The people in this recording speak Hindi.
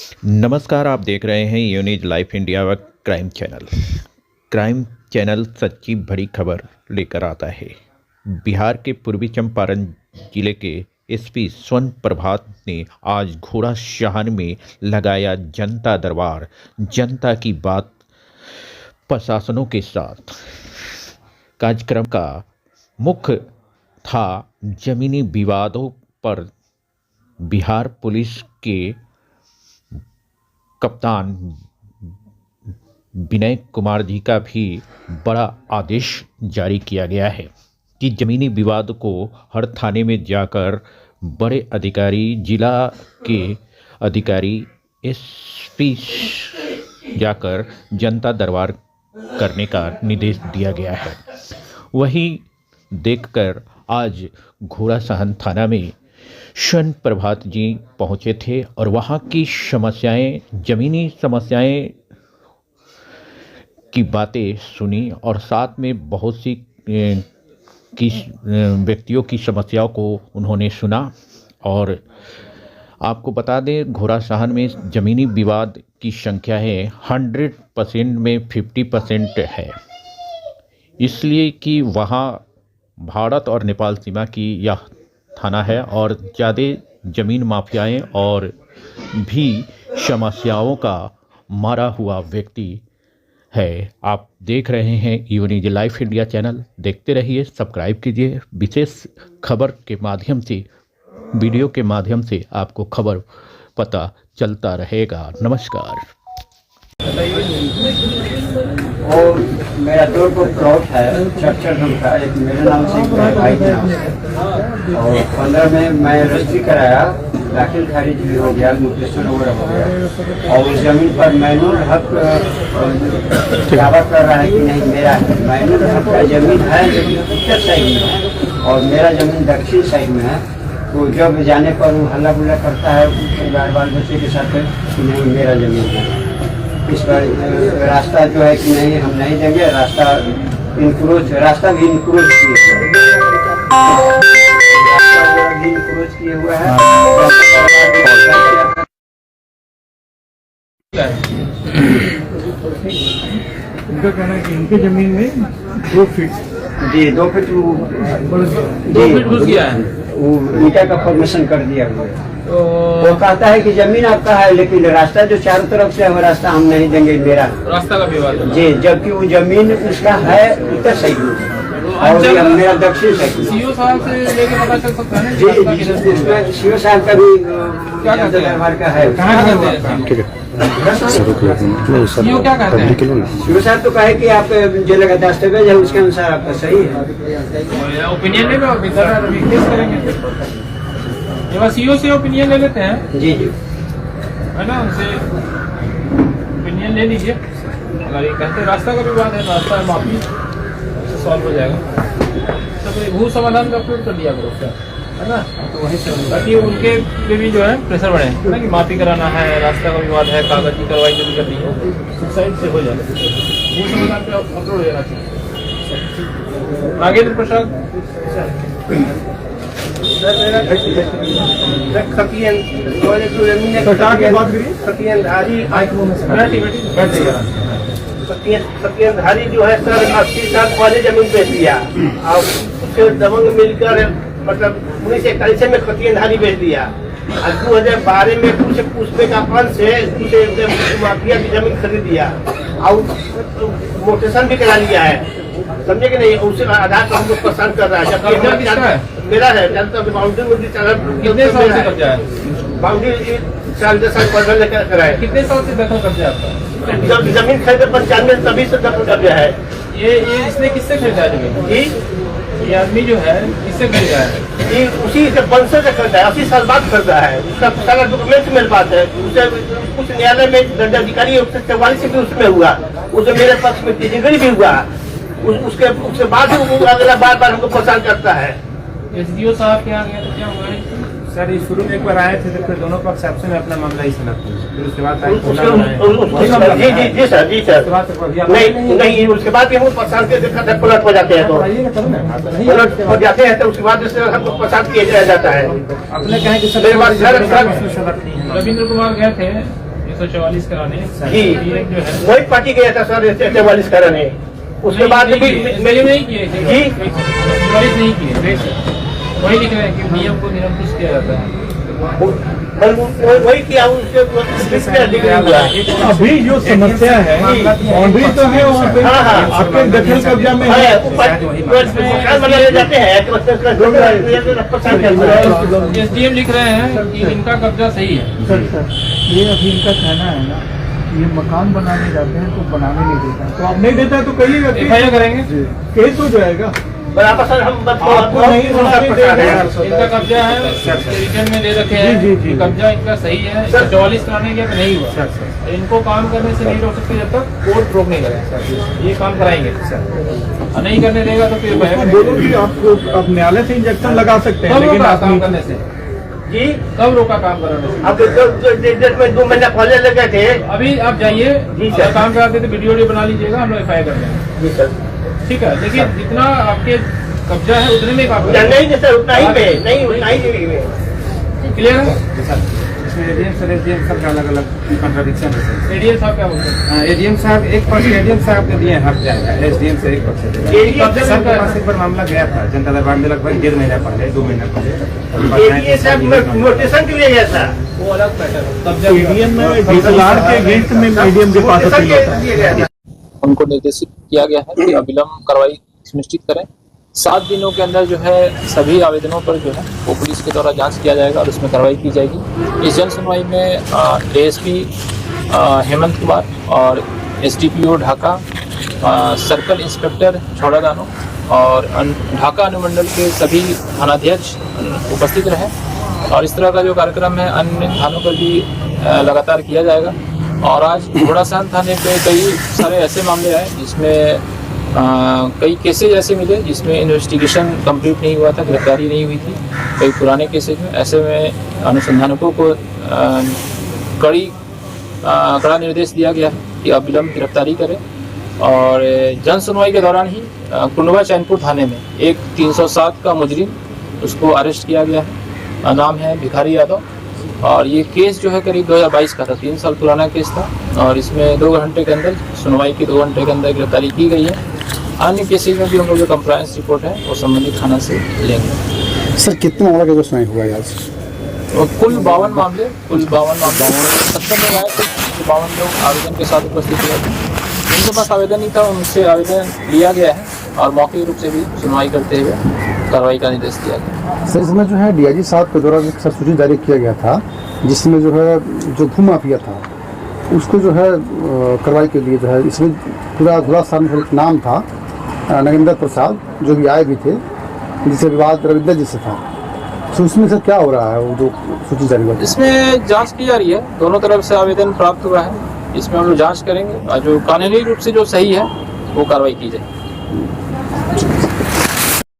नमस्कार, आप देख रहे हैं यूनिज लाइफ इंडिया व क्राइम चैनल। क्राइम चैनल सच्ची बड़ी खबर लेकर आता है। बिहार के पूर्वी चंपारण जिले के एसपी स्वर्ण प्रभात ने आज घोड़ाशहर में लगाया जनता दरबार। जनता की बात प्रशासनों के साथ। कार्यक्रम का मुख्य था जमीनी विवादों पर बिहार पुलिस के कप्तान विनय कुमार जी का भी बड़ा आदेश जारी किया गया है कि जमीनी विवाद को हर थाने में जाकर बड़े अधिकारी, जिला के अधिकारी, एसपी जाकर जनता दरबार करने का निर्देश दिया गया है। वही देखकर आज घोड़ाशहर थाना में स्वर्ण प्रभात जी पहुंचे थे और वहां की समस्याएं, जमीनी समस्याएं की बातें सुनी और साथ में बहुत सी व्यक्तियों की समस्याओं को उन्होंने सुना। और आपको बता दें, घोड़ाशहर में ज़मीनी विवाद की संख्या है 100% में 50% है, इसलिए कि वहाँ भारत और नेपाल सीमा की यह थाना है और ज़्यादा ज़मीन माफियाएं और भी समस्याओं का मारा हुआ व्यक्ति है। आप देख रहे हैं यूनिज लाइफ इंडिया चैनल, देखते रहिए, सब्सक्राइब कीजिए। विशेष खबर के माध्यम से, वीडियो के माध्यम से आपको खबर पता चलता रहेगा। नमस्कार। और मेरा 2 प्लॉट है, 66 रूम का, एक मेरे नाम से, एक मेरे भाई के नाम से। और 15 में मैं रजिस्ट्री कराया, दाखिल खारिज भी हो गया, म्यूटेशन वगैरह हो गया। और उस जमीन पर मैनुअल हक दावा कर रहा है कि नहीं मेरा है। मैनुअल हक का जमीन है लेकिन उत्तर साइड में है और मेरा जमीन दक्षिण साइड में है। तो जब जाने पर वो हल्ला गुल्ला करता है परिवार बाल बच्चे के साथ कि नहीं मेरा जमीन है। इस पर रास्ता जो है कि नहीं हम नहीं देंगे, रास्ता भी इंक्रोच किए हुए हैं। उनका कहना है कि इनके जमीन में 2 फीट जी 2 फीट घुस गया है, वो ईटा का फॉर्मेशन कर दिया हुआ है। वो कहता है कि जमीन आपका है लेकिन रास्ता जो चारों तरफ से है वो रास्ता हम नहीं देंगे, मेरा रास्ता का विवाद जी, जबकि वो जमीन उसका है उत्तर साइड में और मेरा दक्षिण साइड में। सीओ साहब से लेके पता चल सकता है जी, इसमें सीओ साहब का भी क्या व्यवहार का है। ठीक है, सीओ क्या कहते हैं? सीओ साहब तो कहे कि आप जो लगा दस्तावेज है उसके अनुसार आपका सही है। ओपिनियन ले लो, सीओ से ओपिनियन ले लेते हैं जी जी, है ना, उनसे ओपिनियन ले लीजिए। अगर ये कहते रास्ता का विवाद है, रास्ता माफी से सॉल्व हो जाएगा। तो भू समाधान का अप्रूव कर दिया करो उसका, है ना, तो वहीं से ताकि उनके पे भी जो है प्रेशर बढ़े ना कि माफी कराना है, रास्ता का विवाद है, कागज की कार्रवाई जो भी करनी है सुसाइड से हो जाए, भू समाधान पे अपलोड हो जाना चाहिए। नागेंद्र प्रसाद सत्यधारी जो है सर 80 साल पहले जमीन बेच दिया और उससे दबंग मिलकर मतलब 1941 में खतियनधारी बेच दिया और 2012 में कुछ पूछने का फंड से कुछ माफिया की जमीन खरीद दिया और मोटेशन भी करा लिया है, समझे कि नहीं। उससे आधार पर हमको पसंद कर रहा है, जबकि मेरा है बाउंड्री 4 साल पहले लेकर कराए। कितने साल से दखल कब्जा आपका? जब जमीन खरीदे 95 तभी से दखल कब्जा है। ये इसने किससे खरीदा जमीन? जी, ये आदमी जो है किससे खरीदा है? ये उसी के वंशज से खरीदा है, 80 साल बाद खरीदा है। उसका सारा डॉक्यूमेंट मेरे पास है। उसे कुछ न्यायालय में दंडाधिकारी 44 से भी उसमें हुआ, उसे मेरे पक्ष में डिग्री भी हुआ। उसके बाद वो अगला बार हमको परेशान करता है। एसडीओ साहब क्या गया तो क्या हुआ? सर ये शुरू में एक बार आए थे तो फिर दोनों पक्ष आपसे में अपना मामला ही सुना, फिर उसके बाद जी सर नहीं उसके बाद हमको परेशान के देखा था, पलट हो जाते हैं तो पलट हो जाते हैं तो उसके बाद हमको परेशान किया जाता है। अपने कहें कि मेरे पास रविंद्र कुमार गए थे 144 कराने जी ये जो है वही पार्टी गया था सर 144 कराने, उसके बाद नहीं जी किए 144 नहीं किए, वही लिख रहे हैं कि नियम को निरंकुश किया जाता है। वही किया अभी जो समस्या है बाउंड्री तो है वहाँ पे, हाँ, हाँ। आपके दखल कब्जा में है। जाते हैं एसडीएम लिख रहे हैं कि इनका कब्जा सही है। सर ये अभी इनका कहना है ना, ये मकान बनाने जाते हैं तो बनाने नहीं देता, तो आप नहीं देता है तो कहिएगा, FIR करेंगे, केस हो जाएगा। सर हम आपको नहीं इनका कब्जा है, रिटर्न में दे रखे हैं, कब्जा इनका सही है। 144 कराने गया तो नहीं हुआ, इनको काम करने से नहीं रोक सकते जब तक कोर्ट रोक नहीं करे, ये काम कराएंगे। और नहीं करने देगा तो फिर बोलो कि आपको आप न्यायालय से इंजेक्शन लगा सकते हैं, लेकिन आप काम करने से जी कब रोका काम कराने से? अब डेट में 2 महीना पहले लगे थे। अभी आप जाइए, जी अगर सर। काम कराते तो वीडियो बना लीजिएगा, हम लोग FIR कर देंगे। जी सर, ठीक है, लेकिन जितना आपके कब्जा है उतने में काम नहीं सर उतना ही में, नहीं उतना ही में। क्लियर है? इसमें एडीएम सब का अलग अलग कॉन्ट्रडिक्शन है सर। एडीएम साहब क्या बोलते हैं? एडीएम साहब 1% एडीएम साहब के दिए हक जाएगा, एसडीएम से 1% सर के पास एक बार मामला गया था जनता दरबार में लगभग 1.5 महीना पहले, 2 महीना पहले। ये सब नोटिसन के लिए गया था, वो अलग मैटर है। कब्जा मीडियम में डीएसएलआर के अगेंस्ट में मीडियम के पास नोटिसन अपील होता है। के लिए गया था। उनको निर्देशित किया गया है कि अविलंब कार्रवाई सुनिश्चित करें। 7 दिनों के अंदर जो है सभी आवेदनों पर जो है वो पुलिस के द्वारा जांच किया जाएगा और उसमें कार्रवाई की जाएगी। इस जन सुनवाई में ASP हेमंत कुमार और SDPO ढाका, सर्कल इंस्पेक्टर छोड़ादानो और ढाका अनुमंडल के सभी थानाध्यक्ष उपस्थित रहे। और इस तरह का जो कार्यक्रम है अन्य थानों पर भी लगातार किया जाएगा। और आज घोड़ासहन थाने पे कई सारे ऐसे मामले आए जिसमें कई केसेज ऐसे मिले जिसमें इन्वेस्टिगेशन कंप्लीट नहीं हुआ था, गिरफ्तारी नहीं हुई थी, कई पुराने केसेज में। ऐसे में अनुसंधानकों को कड़ा निर्देश दिया गया है कि अविलंब गिरफ्तारी करें। और जन सुनवाई के दौरान ही कुंडवा चैनपुर थाने में एक 307 का मुजरिम उसको अरेस्ट किया गया है, नाम है भिखारी यादव। और ये केस जो है करीब 2022 का था, 3 साल पुराना केस था। और इसमें 2 घंटे के अंदर सुनवाई की 2 घंटे के अंदर गिरफ्तारी की गई है। अन्य केसेज में भी हम लोग जो कंप्लायंस रिपोर्ट है वो संबंधित थाना से लेंगे। सर कितने मामला का सुनाई हुआ है आज? और कुल 52 मामले 70 में आए थे, 52 लोग आवेदन के साथ उपस्थित हुए थे। जिनके पास आवेदन नहीं था उनसे आवेदन लिया गया है और मौखिक रूप से भी सुनवाई करते हुए कार्रवाई का निर्देश दिया गया। सर इसमें जो है DIG साहब के द्वारा एक सूची जारी किया गया था जिसमें जो है जो भू माफिया था उसको जो है कार्रवाई के लिए जो है इसमें पूरा घोड़ासहन में एक नाम था नगेंद्र प्रसाद जो भी आए भी थे, जिससे विवाद रविंद्र जी से था। तो उसमें सर क्या हो रहा है वो जो सूची जारी हुआ? इसमें जांच की जा रही है, दोनों तरफ से आवेदन प्राप्त हुआ है, इसमें हम लोग जांच करेंगे और जो कानूनी रूप से जो सही है वो कार्रवाई की जाए।